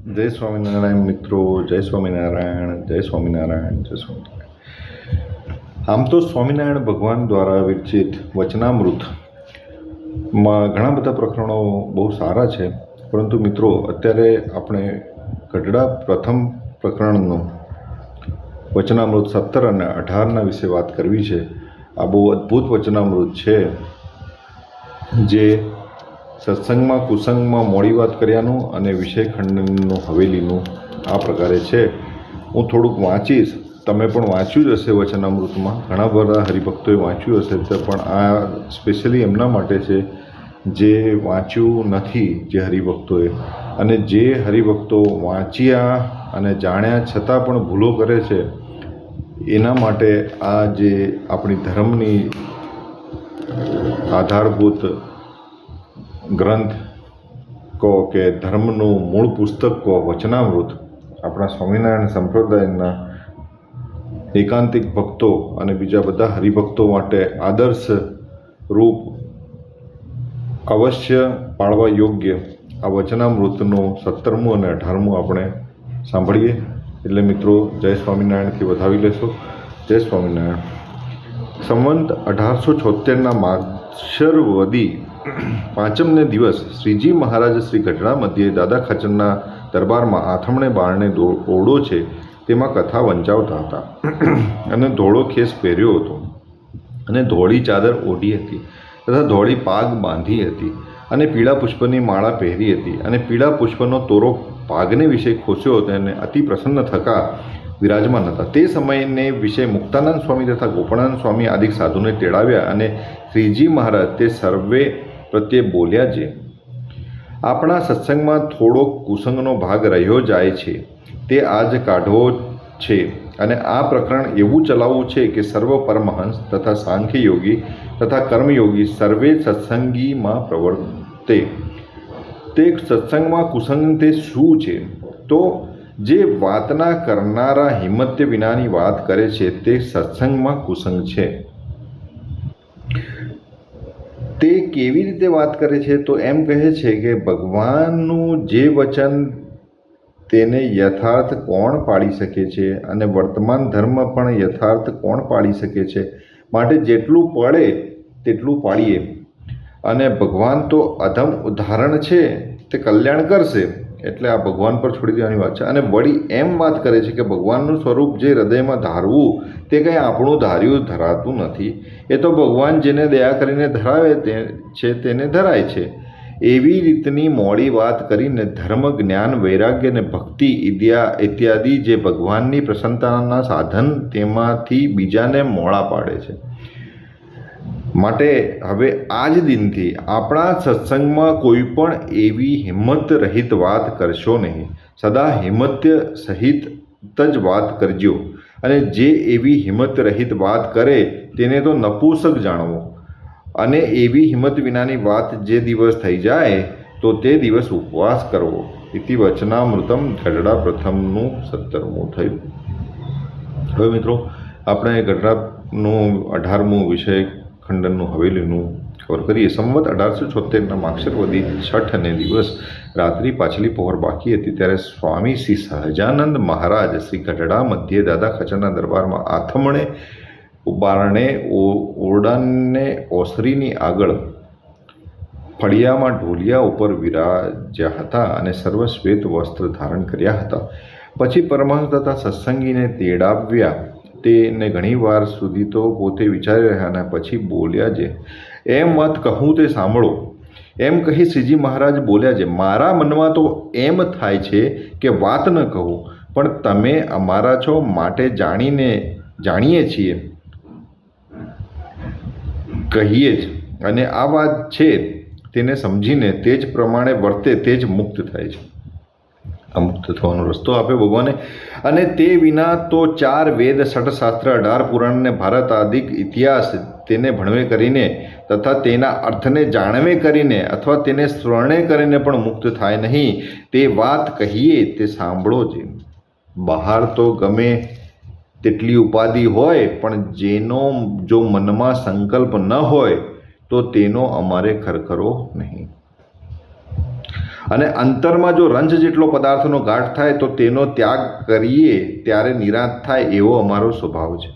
જય સ્વામિનારાયણ મિત્રો, જય સ્વામિનારાયણ, જય સ્વામિનારાયણ, જય સ્વામિનારાયણ. આમ તો સ્વામિનારાયણ ભગવાન દ્વારા વિરચિત વચનામૃતમાં ઘણા બધા પ્રકરણો બહુ સારા છે, પરંતુ મિત્રો અત્યારે આપણે ગઢડા પ્રથમ પ્રકરણનું વચનામૃત 17 અને 18 વિશે વાત કરવી છે. આ બહુ અદ્ભુત વચનામૃત છે, જે સત્સંગમાં કુસંગમાં મોડી વાત કર્યાનું અને વિષય ખંડનનું હવેલીનું આ પ્રકારે છે. હું થોડુંક વાંચીશ, તમે પણ વાંચ્યું જ હશે વચનામૃતમાં, ઘણા બધા હરિભક્તોએ વાંચ્યું હશે, તો પણ આ સ્પેશિયલી એમના માટે છે જે વાંચ્યું નથી, જે હરિભક્તોએ, અને જે હરિભક્તો વાંચ્યા અને જાણ્યા છતાં પણ ભૂલો કરે છે, એના માટે આ જે આપણી ધર્મની આધારભૂત ગ્રંથ કહો કે ધર્મનું મૂળ પુસ્તક કહો, વચનામૃત, આપણા સ્વામિનારાયણ સંપ્રદાયના એકાંતિક ભક્તો અને બીજા બધા હરિભક્તો માટે આદર્શ રૂપ અવશ્ય પાળવા યોગ્ય આ વચનામૃતનું 17મું અને 18મું આપણે સાંભળીએ. એટલે મિત્રો, જય સ્વામિનારાયણથી વધાવી લેશો. જય સ્વામિનારાયણ. સંવંત 1876ના માગશર વદી 5મને દિવસ શ્રીજી મહારાજ શ્રી ગઢડા મધ્યે દાદા ખાચરના દરબારમાં આથમણે બારણે ઓરડો છે તેમાં કથા વંચાવતા હતા, અને ધોળો ખેસ પહેર્યો હતો, અને ધોળી ચાદર ઓઢી હતી, તથા ધોળી પાગ બાંધી હતી, અને પીળા પુષ્પની માળા પહેરી હતી, અને પીળા પુષ્પનો તોરો પાગને વિશે ખોસ્યો હતો, અને અતિ પ્રસન્ન થકા વિરાજમાન હતા. તે સમયને વિશે મુક્તાનંદ સ્વામી તથા ગોપાળાનંદ સ્વામી આદિ સાધુને તેડાવ્યા, અને શ્રીજી મહારાજ તે સર્વે પ્રત્યે બોલ્યા છે, આપણા સત્સંગમાં થોડોક કુસંગનો ભાગ રહ્યો જાય છે, તે આજ કાઢવો છે, અને આ પ્રકરણ એવું ચલાવવું છે કે સર્વ પરમહંસ તથા સાંખ્ય યોગી તથા કર્મયોગી સર્વે સત્સંગીમાં પ્રવર્તે. તે સત્સંગમાં કુસંગ તે શું છે? તો જે વાતના કરનારા હિંમત્ય વિનાની વાત કરે છે તે સત્સંગમાં કુસંગ છે. તે કેવી રીતે વાત કરે છે? તો એમ કહે છે કે ભગવાનનું જે વચન તેને યથાર્થ કોણ પાડી શકે છે, અને વર્તમાન ધર્મ પણ યથાર્થ કોણ પાડી શકે છે? માટે જેટલું પડે તેટલું પાડીએ. અને ભગવાન તો અધમ ઉદાહરણ છે, તે કલ્યાણ કરશે, એટલે આ ભગવાન પર છોડી દેવાની વાત છે. અને વળી એમ વાત કરે છે કે ભગવાનનું સ્વરૂપ જે હૃદયમાં ધારવું તે કંઈ આપણું ધાર્યું ધરાતું નથી, એ તો ભગવાન જેને દયા કરીને ધરાવે છે તેને ધરાય છે. એવી રીતની મોડી વાત કરીને ધર્મ, જ્ઞાન, વૈરાગ્ય અને ભક્તિ ઇત્યાદિ જે ભગવાનની પ્રસન્નતાના સાધન, તેમાંથી બીજાને મોડા પાડે છે. માટે હવે આ જ દિનથી આપણા સત્સંગમાં કોઈ પણ એવી હિંમત રહિત વાત કરશો નહીં. સદા હિંમત્ય સહિત જ વાત કરજો, અને જે એવી હિંમત રહિત વાત કરે તેને તો નપુંસક જાણવો, અને એવી હિંમત વિનાની વાત જે દિવસ થઈ જાય તો તે દિવસ ઉપવાસ કરવો. ઇતિ વચનામૃતમ ગઢડા પ્રથમનું 17મું થયું. હવે મિત્રો, આપણે ગઢડાનું 18મું વિષય ખંડનનું હવેલીનું કવર કરીએ. સંવત 1876ના માગશર વદી 6ને દિવસ રાત્રિ પાછલી પહોર બાકી હતી, ત્યારે સ્વામી શ્રી સહજાનંદ મહારાજ શ્રી ગઢડા મધ્યે દાદા ખાચરના દરબારમાં આથમણે બારણે ઓરડાને ઓસરીની આગળ ફળિયામાં ઢોલિયા ઉપર વિરાજ્યા હતા, અને સર્વ શ્વેત વસ્ત્ર ધારણ કર્યા હતા. પછી પરમહંસ તથા સત્સંગીને તેડાવ્યા. તેને ઘણી વાર સુધી તો પોતે વિચારી રહ્યા, અને પછી બોલ્યા છે, એમ વાત કહું તે સાંભળો. એમ કહી શ્રીજી મહારાજ બોલ્યા છે, મારા મનમાં તો એમ થાય છે કે વાત ન કહું, પણ તમે અમારા છો માટે જાણીએ છીએ કહીએ જ, અને આ વાત છે તેને સમજીને તે જ પ્રમાણે વર્તે તે જ મુક્ત થાય છે. આ મુક્ત થવાનો રસ્તો આપ્યો ભગવાને. અને તે વિના તો 4 વેદ, 6 શાસ્ત્ર, 18 પુરાણ અને ભારત આદિક ઇતિહાસ તેને ભણવે કરીને તથા તેના અર્થને જાણવે કરીને અથવા તેને સ્મરણે કરીને પણ મુક્ત થાય નહીં. તે વાત કહીએ તે સાંભળો છે. બહાર તો ગમે તેટલી ઉપાધિ હોય, પણ જેનો જો મનમાં સંકલ્પ ન હોય તો તેનો અમારે ખરખરો નહીં. અને અંતરમાં જો રંજ જેટલો પદાર્થનો ગાંઠ થાય તો તેનો ત્યાગ કરીએ ત્યારે નિરાંત થાય એવો અમારો સ્વભાવ છે.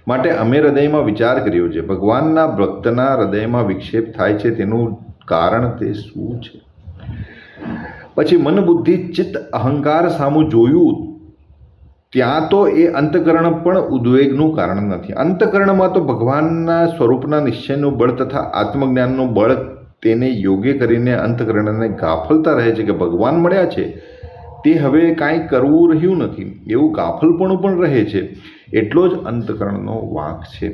માટે અમે હૃદયમાં વિચાર કર્યો છે, ભગવાનના ભક્તના હૃદયમાં વિક્ષેપ થાય છે તેનું કારણ તે શું છે? પછી મન બુદ્ધિ ચિત્ત અહંકાર સામું જોયું ત્યાં તો એ અંતકરણ પણ ઉદ્વેગનું કારણ નથી. અંતકરણમાં તો ભગવાનના સ્વરૂપના નિશ્ચયનું બળ તથા આત્મજ્ઞાનનું બળ તેને યોગ્ય કરીને અંતકરણને ગાફલતા રહે છે કે ભગવાન મળ્યા છે, તે હવે કાંઈ કરવું રહ્યું નથી એવું ગાફલપણું પણ રહે છે. એટલો જ અંતકરણનો વાંક છે.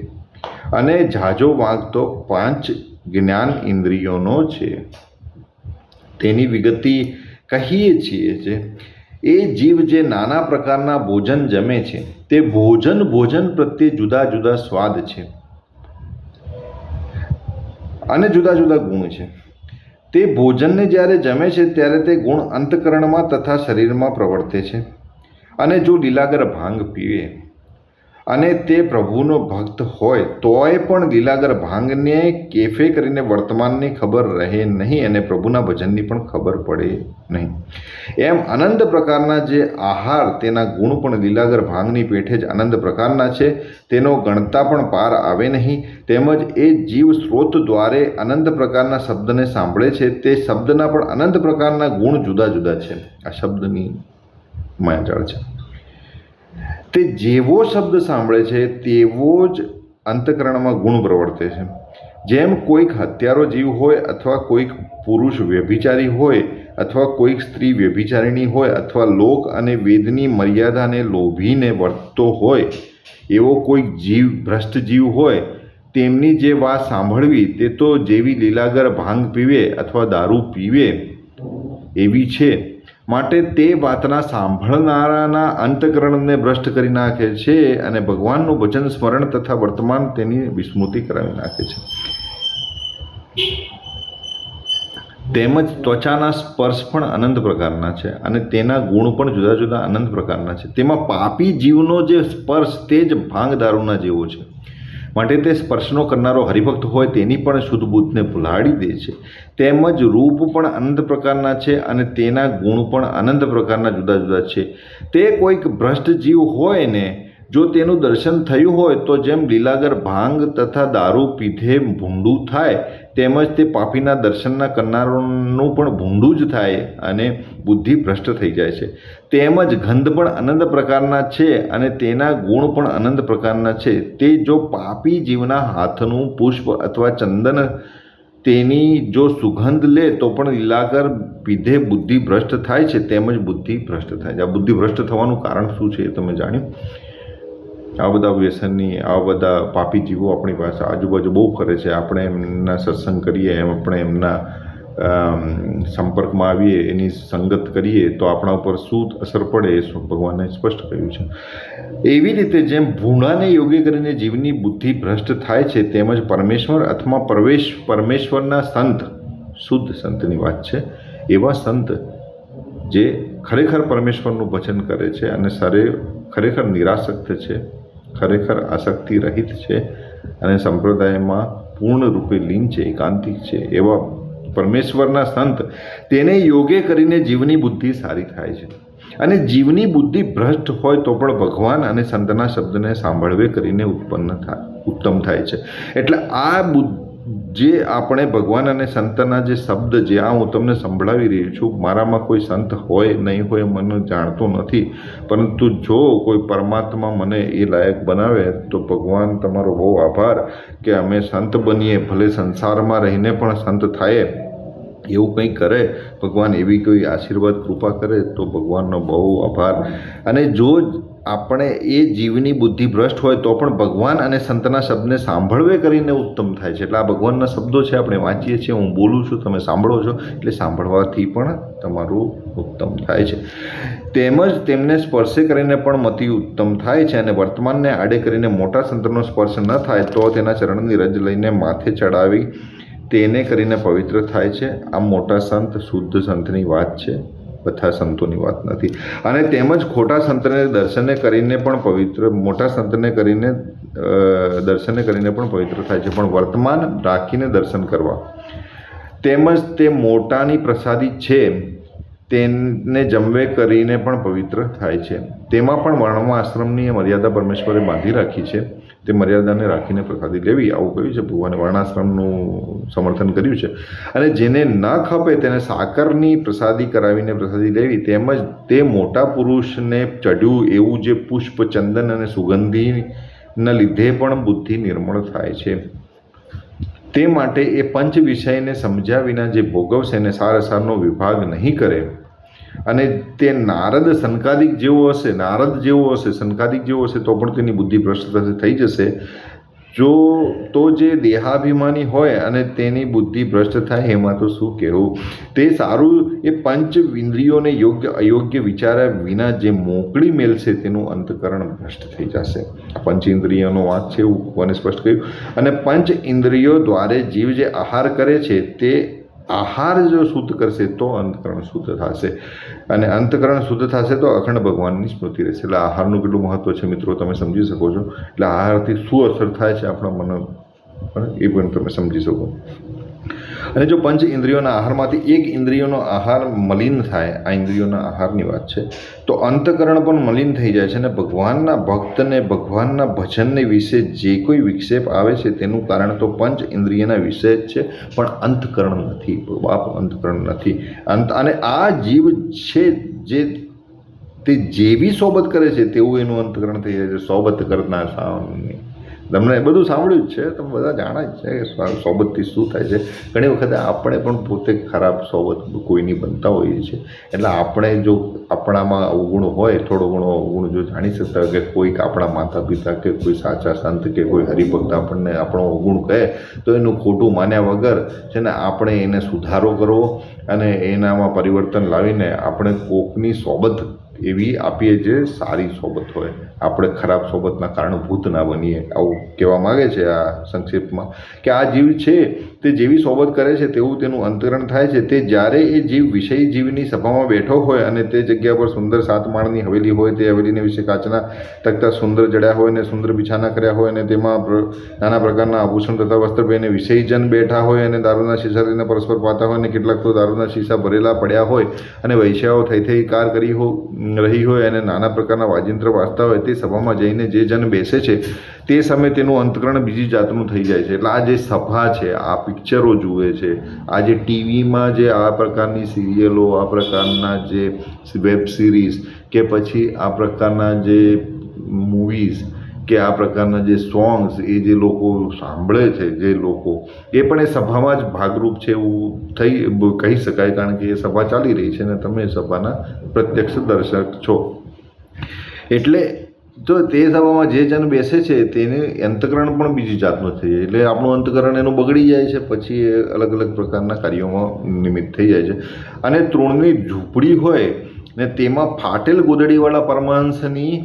અને ઝાઝો વાંક તો 5 જ્ઞાન ઇન્દ્રિયોનો છે. તેની વિગતિ કહીએ છીએ છે. એ જીવ જે નાના પ્રકારના ભોજન જમે છે તે ભોજન પ્રત્યે જુદા જુદા સ્વાદ છે અને જુદા જુદા ગુણ છે. તે ભોજનને જ્યારે જમે છે ત્યારે તે ગુણ અંતકરણમાં તથા શરીરમાં પ્રવર્તે છે. અને જો લીલાગર ભાંગ પીવે અને તે પ્રભુનો ભક્ત હોય તોય પણ લીલાગર ભાંગને કેફે કરીને વર્તમાનની ખબર રહે નહીં અને પ્રભુના ભજનની પણ ખબર પડે નહીં. એમ અનંત પ્રકારના જે આહાર તેના ગુણ પણ લીલાગર ભાંગની પેઠે જ અનંત પ્રકારના છે, તેનો ગણતા પણ પાર આવે નહીં. તેમજ એ જીવ સ્ત્રોત દ્વારે અનંત પ્રકારના શબ્દને સાંભળે છે, તે શબ્દના પણ અનંત પ્રકારના ગુણ જુદા જુદા છે. આ શબ્દની માયાજાળ છે. તે જેવો શબ્દ સાંભળે છે તેવો જ અંતકરણમાં ગુણ પ્રવર્તે છે. જેમ કોઈક હત્યારો જીવ હોય અથવા કોઈક પુરુષ વ્યભિચારી હોય અથવા કોઈક સ્ત્રી વ્યભિચારિણી હોય અથવા લોક અને વેદની મર્યાદાને લોભીને વર્તતો હોય એવો કોઈક જીવ ભ્રષ્ટ જીવ હોય, તેમની જે વાત સાંભળવી તે તો જેવી લીલાગર ભાંગ પીવે અથવા દારૂ પીવે એવી છે. માટે તે વાતના સાંભળનારાના અંતકરણને ભ્રષ્ટ કરી નાખે છે અને ભગવાનનું ભજન સ્મરણ તથા વર્તમાન તેની વિસ્મૃતિ કરાવી નાખે છે. તેમજ ત્વચાના સ્પર્શ પણ અનંત પ્રકારના છે અને તેના ગુણ પણ જુદા જુદા અનંત પ્રકારના છે. તેમાં પાપી જીવનો જે સ્પર્શ તે જ ભાંગ દારૂના જેવો છે. માટે તે સ્પર્શનો કરનારો હરિભક્ત હોય તેની પણ શુદ્ધ બુદ્ધને ભુલાડી દે છે. તેમજ રૂપ પણ અનંત પ્રકારના છે અને તેના ગુણ પણ અનંત પ્રકારના જુદા જુદા છે. તે કોઈક ભ્રષ્ટ જીવ હોય ને જો તેનું દર્શન થયું હોય તો જેમ લીલાગર ભાંગ તથા દારૂ પીધે ભૂંડું થાય તેમજ તે પાપીના દર્શનના કરનારોનું પણ ભૂંડું જ થાય અને બુદ્ધિ ભ્રષ્ટ થઈ જાય છે. તેમજ ગંધ પણ અનંત પ્રકારના છે અને તેના ગુણ પણ અનંત પ્રકારના છે. તે જો પાપી જીવના હાથનું પુષ્પ અથવા ચંદન તેની જો સુગંધ લે તો પણ લીલાગર પીધે બુદ્ધિ ભ્રષ્ટ થાય છે. તેમજ બુદ્ધિ ભ્રષ્ટ થાય છે. આ બુદ્ધિ ભ્રષ્ટ થવાનું કારણ શું છે એ તમે જાણ્યું? આ બધા વ્યસનની આ બધા પાપી જીવો આપણી પાસે આજુબાજુ બહુ ફરે છે. આપણે એમના સત્સંગ કરીએ, આપણે એમના સંપર્કમાં આવીએ, એની સંગત કરીએ તો આપણા ઉપર શું અસર પડે એ ભગવાને સ્પષ્ટ કહ્યું છે. એવી રીતે જેમ ભૂણાને યોગ્ય કરીને જીવની બુદ્ધિ ભ્રષ્ટ થાય છે તેમજ પરમેશ્વર અથવા પરમેશ્વરના સંત, શુદ્ધ સંતની વાત છે, એવા સંત જે ખરેખર પરમેશ્વરનું ભજન કરે છે અને ખરેખર નિરાસક્ત છે, ખરેખર આસક્તિ રહિત છે અને સંપ્રદાયમાં પૂર્ણ રૂપે લીન છે, એકાંતિક છે, એવા પરમેશ્વરના સંત તેને યોગ્ય કરીને જીવની બુદ્ધિ સારી થાય છે. અને જીવની બુદ્ધિ ભ્રષ્ટ હોય તો પણ ભગવાન અને સંતના શબ્દને સાંભળવે કરીને ઉત્તમ થાય છે. એટલે આ જે આપણે ભગવાન અને સંતના જે શબ્દ જે આ હું તમને સંભળાવી રહ્યો છું, મારામાં કોઈ સંત હોય નહીં હોય મને જાણતો નથી, પરંતુ જો કોઈ પરમાત્મા મને એ લાયક બનાવે તો ભગવાન તમારો બહુ આભાર કે અમે સંત બનીએ, ભલે સંસારમાં રહીને પણ સંત થાય એવું કંઈ કરે ભગવાન, એવી કોઈ આશીર્વાદ કૃપા કરે તો ભગવાનનો બહુ આભાર. અને જો આપણે એ જીવની બુદ્ધિ ભ્રષ્ટ હોય તો પણ ભગવાન અને સંતના શબ્દને સાંભળવે કરીને ઉત્તમ થાય છે. એટલે આ ભગવાનના શબ્દો છે, આપણે વાંચીએ છીએ, હું બોલું છું, તમે સાંભળો છો, એટલે સાંભળવાથી પણ તમારું ઉત્તમ થાય છે. તેમજ તેમને સ્પર્શે કરીને પણ મતિ ઉત્તમ થાય છે. અને વર્તમાનને આડે કરીને મોટા સંતનો સ્પર્શ ન થાય તો તેના ચરણની રજ લઈને માથે ચડાવી તેને કરીને પવિત્ર થાય છે. આ મોટા સંત શુદ્ધ સંતની વાત છે, બધા સંતોની વાત નથી. અને તેમજ ખોટા સંતને દર્શને કરીને પણ પવિત્ર, મોટા સંતને કરીને દર્શને કરીને પણ પવિત્ર થાય છે. પણ વર્તમાન રાખીને દર્શન કરવા તેમજ તે મોટાની પ્રસાદી છે તેને જમવે કરીને પણ પવિત્ર થાય છે. તેમાં પણ વર્ણ આશ્રમની મર્યાદા પરમેશ્વરે બાંધી રાખી છે. તે મર્યાદાને રાખીને પ્રસાદી લેવી, આવું કહ્યું છે. ભગવાને વર્ણાશ્રમનું સમર્થન કર્યું છે. અને જેને ન ખપે તેને સાકરની પ્રસાદી કરાવીને પ્રસાદી લેવી, તેમજ તે મોટા પુરુષને ચઢ્યું એવું જે પુષ્પ, ચંદન અને સુગંધીના લીધે પણ બુદ્ધિ નિર્મળ થાય છે. તે માટે એ પંચ વિષયને સમજ્યા વિના જે ભોગવશે એને સારસારનો વિભાગ નહીં કરે અને તે નારદ જેવો હશે સંકાદિક જેવો હશે તો પણ તેની બુદ્ધિ ભ્રષ્ટ થઈ જશે. તો જે દેહાભિમાની હોય અને તેની બુદ્ધિ ભ્રષ્ટ થાય એમાં તો શું કહેવું. તે સારું એ પંચ ઇન્દ્રિયોને યોગ્ય અયોગ્ય વિચાર્યા વિના જે મોકળી મેલશે તેનું અંતકરણ ભ્રષ્ટ થઈ જશે. પંચ ઇન્દ્રિયોનો વાત છે એવું ભગવાને સ્પષ્ટ કહ્યું. અને પંચ ઇન્દ્રિયો દ્વારે જીવ જે આહાર કરે છે તે આહાર જો શુદ્ધ કરશે તો અંતકરણ શુદ્ધ થશે, અને અંતકરણ શુદ્ધ થશે તો અખંડ ભગવાનની સ્મૃતિ રહેશે. એટલે આહારનું કેટલું મહત્ત્વ છે મિત્રો, તમે સમજી શકો છો. એટલે આહારથી શું અસર થાય છે આપણા મન, એ પણ તમે સમજી શકો. અને જો પંચ ઇન્દ્રિયોના આહારમાંથી એક ઇન્દ્રિયોનો આહાર મલિન થાય, આ ઇન્દ્રિયોના આહારની વાત છે, તો અંતકરણ પણ મલિન થઈ જાય છે. અને ભગવાનના ભક્તને ભગવાનના ભજનને વિશે જે કોઈ વિક્ષેપ આવે છે તેનું કારણ તો પંચ ઇન્દ્રિયના વિષય જ છે, પણ અંતકરણ નથી. અંતકરણ નથી. અને આ જીવ છે જે તે જેવી સોબત કરે છે તેવું એનું અંતકરણ થઈ જાય છે. સોબત કરનાર સાવની, તમને બધું સાંભળ્યું જ છે, તમે બધા જાણે જ છે કે સોબતથી શું થાય છે. ઘણી વખતે આપણે પણ પોતે ખરાબ સોબત કોઈની બનતા હોઈએ છીએ. એટલે આપણે જો આપણામાં અવગુણ હોય, થોડો ઘણો અવગુણ જો જાણી શકતા હોય કે કોઈક આપણા માતા પિતા કે કોઈ સાચા સંત કે કોઈ હરિભક્ત આપણને આપણો અવગુણ કહે તો એનું ખોટું માન્યા વગર છે ને આપણે એને સુધારો કરવો અને એનામાં પરિવર્તન લાવીને આપણે કોકની સોબત એવી આપીએ જે સારી સોબત હોય. આપણે ખરાબ સોબતના કારણભૂત ના બનીએ, આવું કહેવા માગે છે આ સંક્ષેપમાં. કે આ જીવ છે તે જેવી સોબત કરે છે તેવું તેનું અંતકરણ થાય છે. તે જ્યારે એ જીવ વિષય જીવની સભામાં બેઠો હોય અને તે જગ્યા પર સુંદર 7 માળની હવેલી હોય, તે હવેલીને વિશે કાચના તકતા સુંદર જડ્યા હોય ને સુંદર બિછાના કર્યા હોય અને તેમાં નાના પ્રકારના આભૂષણ તથા વસ્ત્ર પહેરીને વિષયજન બેઠા હોય અને દારૂના શીશા લઈને પરસ્પર પાતા હોય અને કેટલાક તો દારૂના શીશા ભરેલા પડ્યા હોય અને વૈશ્યાઓ થઈ કાર રહી હોય અને નાના પ્રકારના વાજિંત્ર વાજતા હોય, તે સભામાં જઈને જે જન બેસે છે તે સમયે તેનું અંતકરણ બીજી જાતનું થઈ જાય છે. એટલે આ જે સભા છે, આ પિક્ચરો જુએ છે, આ જે ટીવીમાં જે આ પ્રકારની સિરિયલો, આ પ્રકારના જે વેબ સિરીઝ કે પછી આ પ્રકારના જે મૂવીઝ કે આ પ્રકારના જે સોંગ્સ એ જે લોકો સાંભળે છે, જે લોકો એ પણ એ સભામાં જ ભાગરૂપ છે એવું કહી શકાય. કારણ કે એ સભા ચાલી રહી છે અને તમે સભાના પ્રત્યક્ષ દર્શક છો. એટલે તો તે સભામાં જે જન બેસે છે તેને અંતકરણ પણ બીજી જાતનું થઈ જાય. એટલે આપણું અંતકરણ એનું બગડી જાય છે, પછી એ અલગ અલગ પ્રકારના કાર્યોમાં નિમિત્ત થઈ જાય છે. અને તૃણની ઝૂંપડી હોય ને તેમાં ફાટેલ ગોદડીવાળા પરમહંસની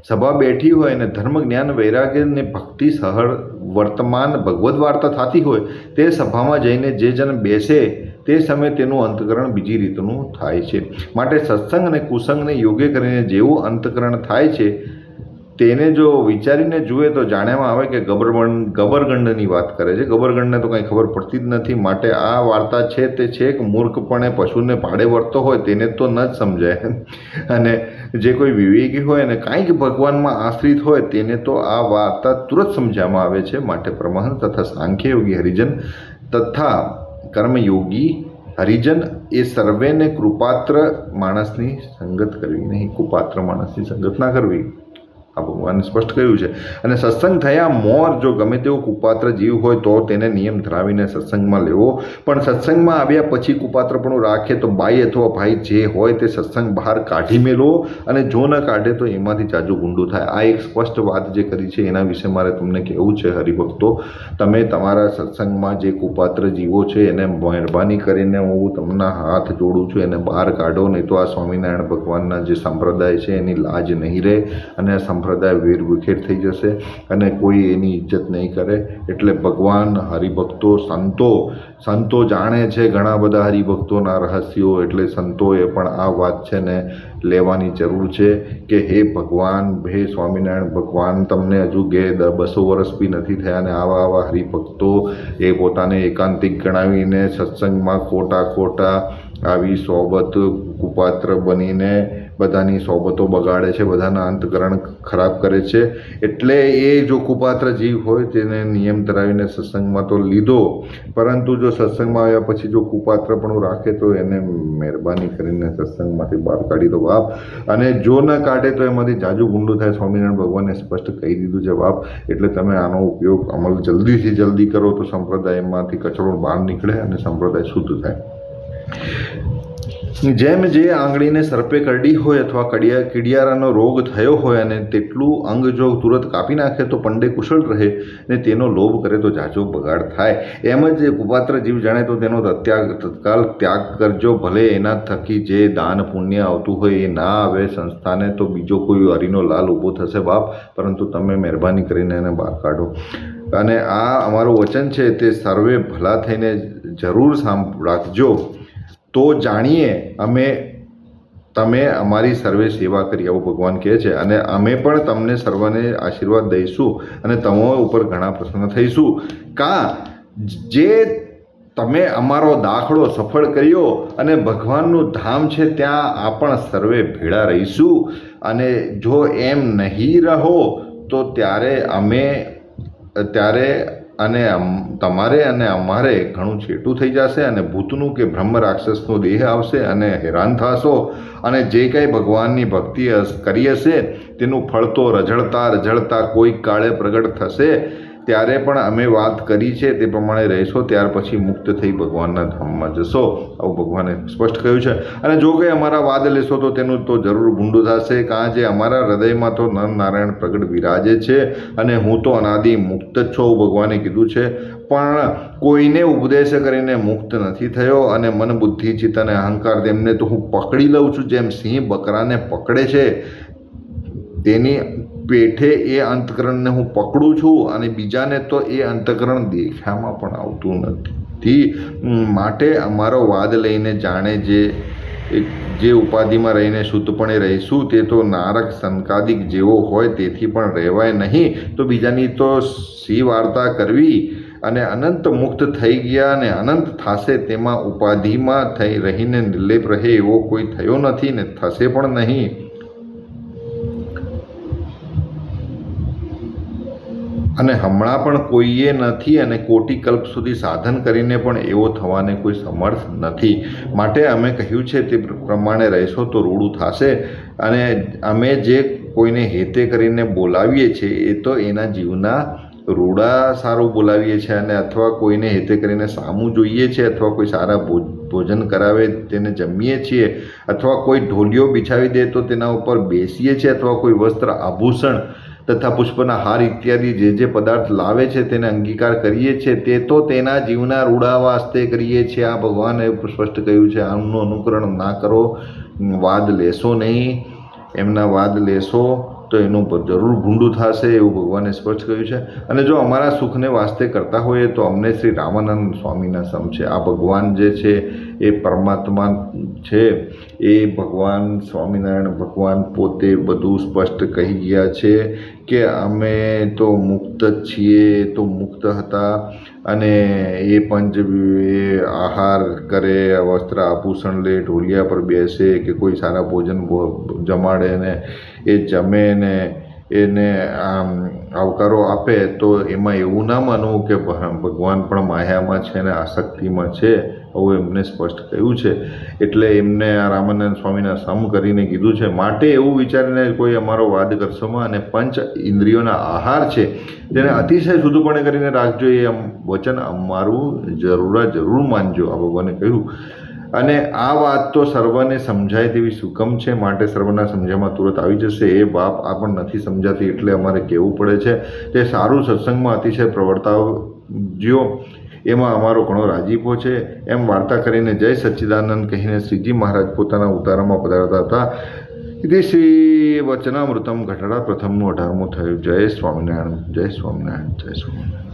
સભા બેઠી હોય અને ધર્મ જ્ઞાન વૈરાગ્ય ને ભક્તિ સહળ વર્તમાન ભગવદ્ વાર્તા થતી હોય, તે સભામાં જઈને જે જન બેસે તે સમયે તેનું અંતકરણ બીજી રીતનું થાય છે. માટે સત્સંગ અને કુસંગને યોગ્ય કરીને જેવું અંતકરણ થાય છે તેને જો વિચારીને જુએ તો જાણવામાં આવે કે ગબરગંડની વાત કરે છે. ગબરગંડને તો કંઈ ખબર પડતી જ નથી. માટે આ વાર્તા છે તે છે કે મૂર્ખપણે પશુને પાડે વર્તો હોય તેને તો ન જ સમજાય, અને જે કોઈ વિવેકી હોય અને કાંઈક ભગવાનમાં આશ્રિત હોય તેને તો આ વાર્તા તુરંત સમજવામાં આવે છે. માટે પરમહંસ તથા સાંખ્યયોગી હરિજન તથા કર્મયોગી હરિજન એ સર્વેને કૃપાત્ર માણસની સંગત કરવી નહીં. કુપાત્ર માણસની સંગત ના કરવી, આ ભગવાને સ્પષ્ટ કહ્યું છે. અને સત્સંગ થયા મોર જો ગમે તેવો કુપાત્ર જીવ હોય તો તેને નિયમ ધરાવીને સત્સંગમાં લેવો, પણ સત્સંગમાં આવ્યા પછી કુપાત્રપણું રાખે તો બાઈ અથવા ભાઈ જે હોય તે સત્સંગ બહાર કાઢી મેળવો, અને જો ન કાઢે તો એમાંથી જાજુ ગુંડું થાય. આ એક સ્પષ્ટ વાત જે કરી છે એના વિશે મારે તમને કહેવું છે. હરિભક્તો, તમે તમારા સત્સંગમાં જે કુપાત્ર જીવો છે એને મહેરબાની કરીને હું તમને હાથ જોડું છું, એને બહાર કાઢો, નહીં તો આ સ્વામિનારાયણ ભગવાનના જે સંપ્રદાય છે એની લાજ નહીં રહે અને સંપ્રદાય વેર વિખેર થઈ જશે અને કોઈ એની ઇજ્જત નહીં કરે. એટલે ભગવાન, હરિભક્તો, સંતો જાણે છે ઘણા બધા હરિભક્તોના રહસ્યો. એટલે સંતોએ પણ આ વાત છે ને લેવાની જરૂર છે કે હે ભગવાન, હે સ્વામિનારાયણ ભગવાન, તમને હજુ 200 વર્ષ બી નથી થયા અને આવા હરિભક્તો એ પોતાને એકાંતિક ગણાવીને સત્સંગમાં ખોટા આવી સોબત કુપાત્ર બનીને બધાની સોબતો બગાડે છે, બધાના અંતકરણ ખરાબ કરે છે. એટલે એ જો કુપાત્ર જીવ હોય તેને નિયમ ધરાવીને સત્સંગમાં તો લીધો, પરંતુ જો સત્સંગમાં આવ્યા પછી જો કુપાત્રપણું રાખે તો એને મહેરબાની કરીને સત્સંગમાંથી બહાર કાઢી દો બાપ. અને જો ન કાઢે તો એમાંથી જાજુ ગુંડું થાય. સ્વામિનારાયણ ભગવાને સ્પષ્ટ કહી દીધું છે બાપ. એટલે તમે આનો ઉપયોગ અમલ જલ્દીથી જલ્દી કરો તો સંપ્રદાયમાંથી કચરો બહાર નીકળે અને સંપ્રદાય શુદ્ધ થાય. જેમ જે આંગળીને સર્પે કરડી હોય અથવા કડિયારાનો રોગ થયો હોય અને તેટલું અંગ જો તુરંત કાપી નાખે તો પંડે કુશળ રહે ને તેનો લોભ કરે તો જાજો બગાડ થાય. એમ જ કુપાત્ર જીવ જાણે તો તેનો તત્કાલ ત્યાગ કરજો. ભલે એના થકી જે દાન પુણ્ય આવતું હોય એ ના આવે સંસ્થાને તો બીજો કોઈ હરીનો લાલ ઊભો થશે બાપ. પરંતુ તમે મહેરબાની કરીને એને બહાર કાઢો. અને આ અમારું વચન છે તે સર્વે ભલા થઈને જરૂર રાખજો. તો જાણીએ તમે અમારી સર્વે સેવા કરી, આવું ભગવાન કહે છે. અને અમે પણ તમને સર્વને આશીર્વાદ દઈશું અને તમારા ઉપર ઘણા પ્રસન્ન થઈશું. જે તમે અમારો દાખલો સફળ કર્યો અને ભગવાનનું ધામ છે ત્યાં આપણ સર્વે ભેળા રહીશું. અને જો એમ નહીં રહો તો ત્યારે તમારે અને અમારે ઘણું છેટું થઈ જશે અને ભૂતનું કે બ્રહ્મ રાક્ષસનો દેહ આવશે અને હેરાન થશો. અને જે કંઈ ભગવાનની ભક્તિ કરી હશે તેનું ફળ તો રઝળતા કોઈક કાળે પ્રગટ થશે. ત્યારે પણ અમે વાત કરી છે તે પ્રમાણે રહેશો, ત્યાર પછી મુક્ત થઈ ભગવાનના ધામમાં જશો, આવું ભગવાને સ્પષ્ટ કહ્યું છે. અને જો કંઈ અમારા વાદ લેશો તો તેનું તો જરૂર ભૂંડું થશે. કારણ જે અમારા હૃદયમાં તો નરનારાયણ પ્રગટ વિરાજે છે અને હું તો અનાદિ મુક્ત જ છું, ભગવાને કીધું છે. પણ કોઈને ઉપદેશ કરીને મુક્ત નથી થયો. અને મન બુદ્ધિ ચિત્ત અને અહંકાર તેમને તો હું પકડી લઉં છું, જેમ સિંહ બકરાને પકડે છે તેની પેઠે એ અંતકરણને હું પકડું છું. અને બીજાને તો એ અંતકરણ દેખામાં પણ આવતું નથી. માટે અમારો વાદ લઈને જાણે જે ઉપાધિમાં રહીને શુદ્ધપણે રહીશું તે તો નારક સંકાદિક જેવો હોય તેથી પણ રહેવાય નહીં. તો બીજાની તો સી વાર્તા કરવી. અને અનંત મુક્ત થઈ ગયા અને અનંત થશે તેમાં ઉપાધિમાં રહીને નિર્લેપ રહે એવો કોઈ થયો નથી ને થશે પણ નહીં. અને હમણાં પણ કોઈએ નથી અને કોટી કલ્પ સુધી સાધન કરીને પણ એવો થવાને કોઈ સમર્થ નથી. માટે અમે કહ્યું છે તે પ્રમાણે રહેશો તો રૂડું થશે. અને અમે જે કોઈને હેતે કરીને બોલાવીએ છીએ એ તો એના જીવના રૂડા સારું બોલાવીએ છીએ. અને અથવા કોઈને હેતે કરીને સામું જોઈએ છે, અથવા કોઈ સારા ભોજન કરાવે તેને જમીએ છીએ, અથવા કોઈ ઢોલિયો બિછાવી દે તો તેના ઉપર બેસીએ છીએ, અથવા કોઈ વસ્ત્ર આભૂષણ તથા પુષ્પના હાર ઇત્યાદિ જે પદાર્થ લાવે છે તેને અંગીકાર કરીએ છીએ, તે તો તેના જીવના રૂડા વાસ્તે કરીએ છીએ. આ ભગવાને સ્પષ્ટ કહ્યું છે. આમનું અનુકરણ ના કરો, વાદ લેશો નહીં. એમના વાદ લેશો તો એનું જરૂર ભૂંડું થશે, એવું ભગવાને સ્પષ્ટ કહ્યું છે. અને જો અમારા સુખને વાસ્તે કરતા હોઈએ તો અમને શ્રી રામાનંદ સ્વામીના સમ છે. આ ભગવાન જે છે એ પરમાત્મા છે. એ ભગવાન સ્વામિનારાયણ ભગવાન પોતે બધું સ્પષ્ટ કહી ગયા છે કે અમે તો મુક્ત જ છીએ, તો મુક્ત હતા. અને એ આહાર કરે, વસ્ત્ર આભૂષણ લે, ઢોલિયા પર બેસે કે કોઈ સારા ભોજન જમાડે ને એ જમે ને એને આવકારો આપે, તો એમાં એવું ના માનવું કે ભગવાન પણ માયામાં છે ને આસક્તિમાં છે, આવું એમને સ્પષ્ટ કહ્યું છે. એટલે એમને આ રામાનંદ સ્વામીના સમ કરીને કીધું છે. માટે એવું વિચારીને કોઈ અમારો વાદ કરશોમાં. અને પંચ ઇન્દ્રિયોના આહાર છે તેને અતિશય શુદ્ધપણે કરીને રાખજો, એ વચન અમારું જરૂર માનજો, આ ભગવાને કહ્યું. અને આ વાત તો સર્વને સમજાય તેવી સુકમ છે, માટે સર્વના સમજવામાં તુરંત આવી જશે. એ બાપ આ પણ નથી સમજાતી એટલે અમારે કહેવું પડે છે. તે સારું સત્સંગમાં અતિશય પ્રવર્તાવજો, એમાં અમારો ઘણો રાજીપો છે. એમ વાર્તા કરીને જય સચ્ચિદાનંદ કહીને શ્રીજી મહારાજ પોતાના ઉતારામાં પધારતા હતા. ఇది શ્રી વચનામૃતમ ઘટાડા પ્રથમનું 18મું થયું. જય સ્વામિનારાયણ, જય સ્વામિનારાયણ, જય સ્વામિનારાયણ.